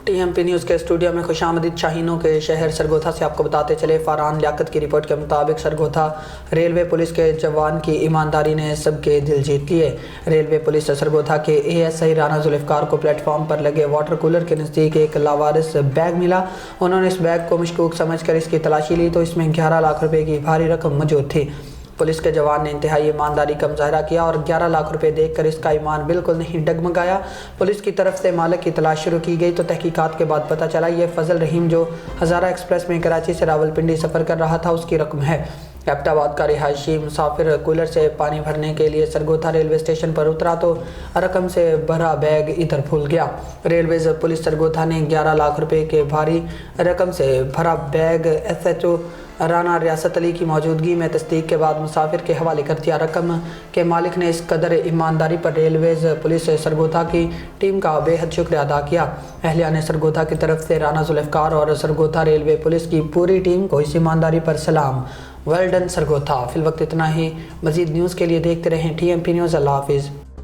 T M P news کے studio میں خوش آمدید۔ شاہینوں کے شہر سرگودا سے آپ کو بتاتے چلے، فارحان لیاقت کی رپورٹ کے مطابق سرگودا ریلوے پولیس کے جوان کی ایمانداری نے سب کے دل جیت لیے۔ ریلوے پولیس سرگودا کے A S I Rana Zulfiqar کو پلیٹ فارم پر لگے واٹر کولر کے نزدیک ایک لاوارث بیگ ملا۔ انہوں نے اس بیگ کو مشکوک سمجھ کر اس کی تلاشی لی تو اس میں 11 لاکھ روپے کی بھاری رقم موجود تھی۔ پولیس کے جوان نے انتہائی ایمانداری کا مظاہرہ کیا اور 11 لاکھ روپے دیکھ کر اس کا ایمان بالکل نہیں ڈگمگایا۔ پولیس کی طرف سے مالک کی تلاش شروع کی گئی تو تحقیقات کے بعد پتہ چلا یہ فضل رحیم جو ہزارہ ایکسپریس میں کراچی سے راولپنڈی سفر کر رہا تھا اس کی رقم ہے۔ ایبٹ آباد کا رہائشی مسافر کولر سے پانی بھرنے کے لیے سرگودا ریلوے اسٹیشن پر اترا تو رقم سے بھرا بیگ ادھر بھول گیا۔ ریلویز پولیس سرگودا نے 11 لاکھ روپے کے بھاری رقم سے بھرا bag S H O Rana Riyasat Ali کی موجودگی میں تصدیق کے بعد مسافر کے حوالے کر دیا۔ رقم کے مالک نے اس قدر ایمانداری پر ریلویز پولیس سرگودا کی ٹیم کا بے حد شکریہ ادا کیا۔ اہلیہ سرگودا کی طرف سے رانا ذوالفقار اور سرگودا ریلوے پولیس کی پوری ٹیم کو اس ایمانداری پر سلام۔ Well done Sargodha. فی الوقت اتنا ہی۔ مزید نیوز کے لیے دیکھتے رہیں ٹی ایم پی نیوز۔ اللہ حافظ۔